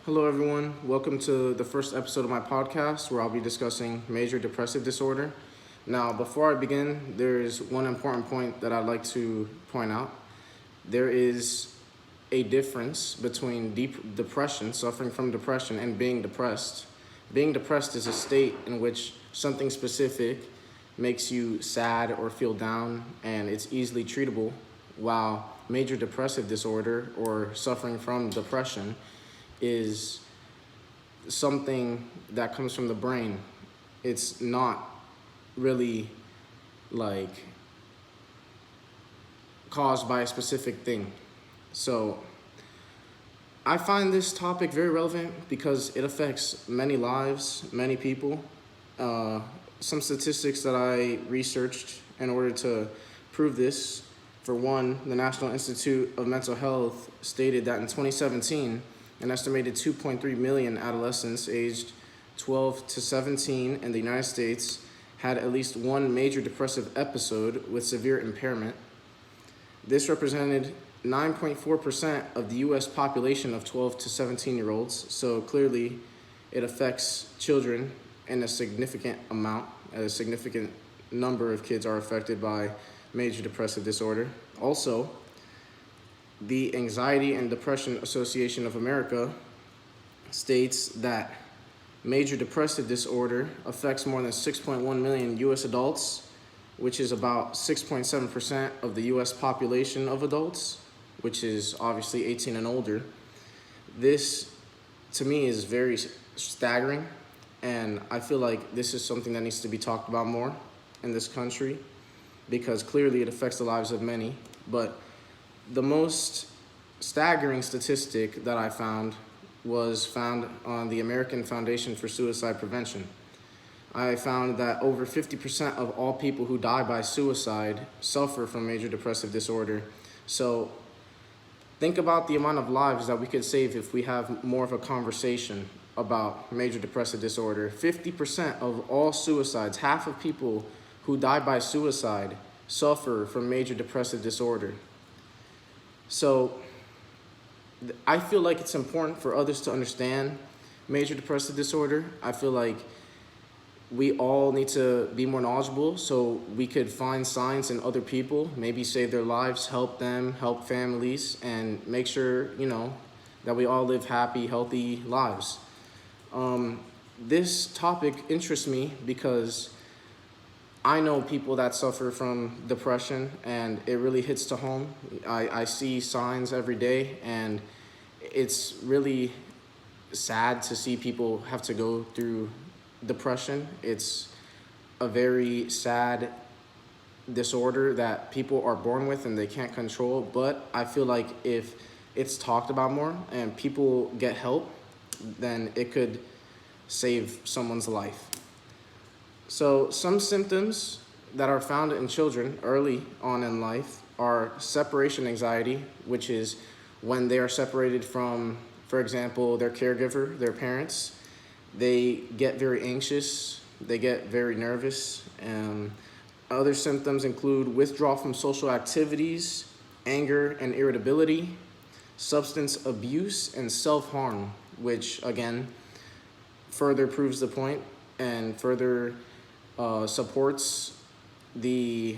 Hello, everyone. Welcome to the first episode of my podcast where I'll be discussing major depressive disorder. Now, before I begin, there is one important point that I'd like to point out. There is a difference between depression, suffering from depression, and being depressed. Being depressed is a state in which something specific makes you sad or feel down, and it's easily treatable, while major depressive disorder or suffering from depression is something that comes from the brain. It's not really like caused by a specific thing. So I find this topic very relevant because it affects many lives, many people. Some statistics that I researched in order to prove this. For one, the National Institute of Mental Health stated that in 2017, an estimated 2.3 million adolescents aged 12 to 17 in the United States had at least one major depressive episode with severe impairment. This represented 9.4% of the U.S. population of 12 to 17-year-olds, so clearly it affects children in a significant amount. A significant number of kids are affected by major depressive disorder. Also, the Anxiety and Depression Association of America states that major depressive disorder affects more than 6.1 million U.S. adults, which is about 6.7% of the U.S. population of adults, which is obviously 18 and older. This, to me, is very staggering, and I feel like this is something that needs to be talked about more in this country because clearly it affects the lives of many. But the most staggering statistic that I found was found on the American Foundation for Suicide Prevention. I found that over 50% of all people who die by suicide suffer from major depressive disorder. So think about the amount of lives that we could save if we have more of a conversation about major depressive disorder. 50% of all suicides, half of people who die by suicide suffer from major depressive disorder. So I feel like it's important for others to understand major depressive disorder. I feel like we all need to be more knowledgeable so we could find signs in other people, maybe save their lives, help them, help families, and make sure, that we all live happy, healthy lives. This topic interests me because I know people that suffer from depression, and it really hits to home. I see signs every day, and it's really sad to see people have to go through depression. It's a very sad disorder that people are born with and they can't control, but I feel like if it's talked about more and people get help, then it could save someone's life. So some symptoms that are found in children early on in life are separation anxiety, which is when they are separated from, for example, their caregiver, their parents. They get very anxious, they get very nervous. Other symptoms include withdrawal from social activities, anger and irritability, substance abuse, and self-harm, which again further proves the point and further supports the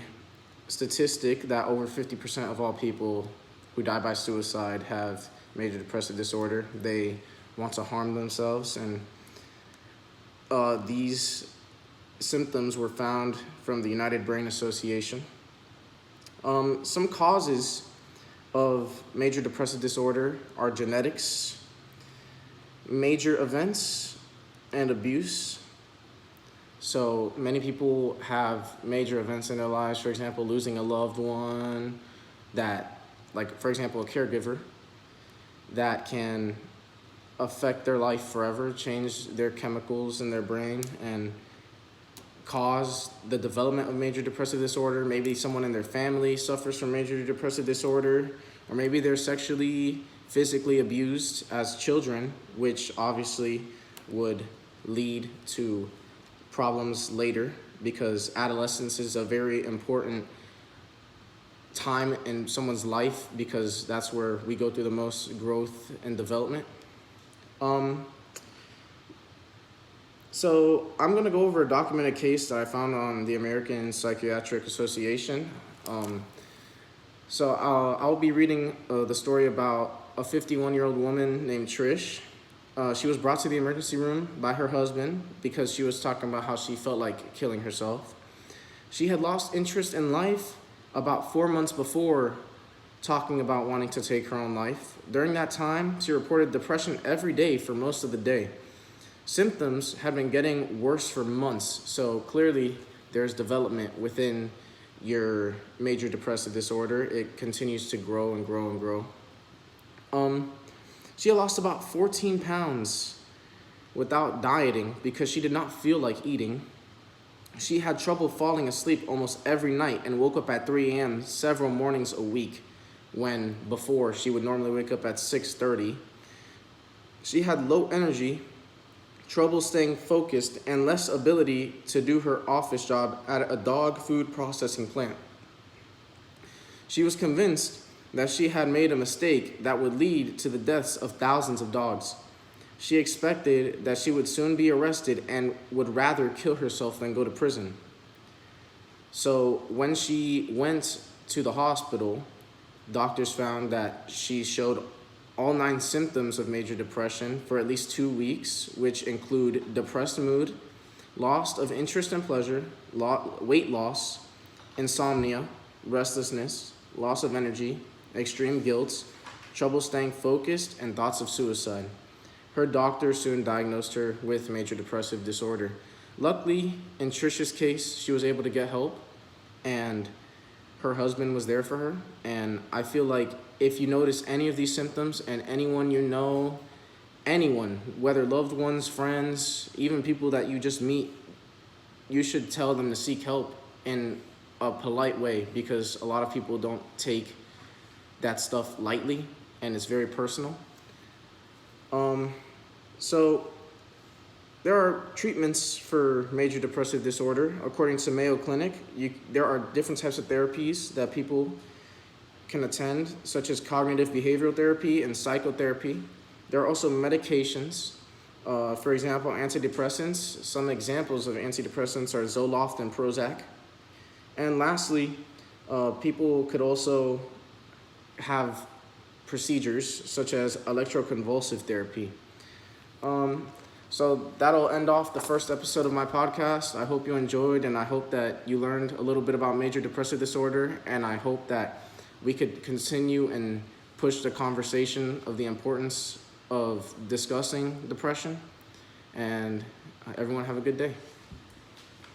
statistic that over 50% of all people who die by suicide have major depressive disorder. They want to harm themselves, and these symptoms were found from the United Brain Association. Some causes of major depressive disorder are genetics, major events, and abuse. So many people have major events in their lives, for example, losing a loved one that, like, for example, a caregiver that can affect their life forever, change their chemicals in their brain, and cause the development of major depressive disorder. Maybe someone in their family suffers from major depressive disorder, or maybe they're sexually, physically abused as children, which obviously would lead to problems later because adolescence is a very important time in someone's life because that's where we go through the most growth and development. Um, so I'm going to go over a documented case that I found on the American Psychiatric Association. Um, I'll be reading the story about a 51-year-old woman named Trish. She was brought to the emergency room by her husband because she was talking about how she felt like killing herself. She had lost interest in life about 4 months before, talking about wanting to take her own life. During that time, she reported depression every day for most of the day. Symptoms had been getting worse for months, so clearly there's development within your major depressive disorder. It continues to grow and grow and grow. She had lost about 14 pounds without dieting because she did not feel like eating. She had trouble falling asleep almost every night and woke up at 3 a.m. several mornings a week, when before she would normally wake up at 6:30. She had low energy, trouble staying focused, and less ability to do her office job at a dog food processing plant. She was convinced that she had made a mistake that would lead to the deaths of thousands of dogs. She expected that she would soon be arrested and would rather kill herself than go to prison. So when she went to the hospital, doctors found that she showed all 9 symptoms of major depression for at least 2 weeks, which include depressed mood, loss of interest and pleasure, weight loss, insomnia, restlessness, loss of energy, extreme guilt, trouble staying focused, and thoughts of suicide. Her doctor soon diagnosed her with major depressive disorder. Luckily, in Trisha's case, she was able to get help, and her husband was there for her. And I feel like if you notice any of these symptoms, and anyone you know, anyone, whether loved ones, friends, even people that you just meet, you should tell them to seek help in a polite way, because a lot of people don't take that stuff lightly, and it's very personal. So there are treatments for major depressive disorder. According to Mayo Clinic, there are different types of therapies that people can attend, such as cognitive behavioral therapy and psychotherapy. There are also medications, for example, antidepressants. Some examples of antidepressants are Zoloft and Prozac. And lastly, people could also have procedures such as electroconvulsive therapy. So that'll end off the first episode of my podcast. I hope you enjoyed, and I hope that you learned a little bit about major depressive disorder, and I hope that we could continue and push the conversation of the importance of discussing depression. And everyone have a good day.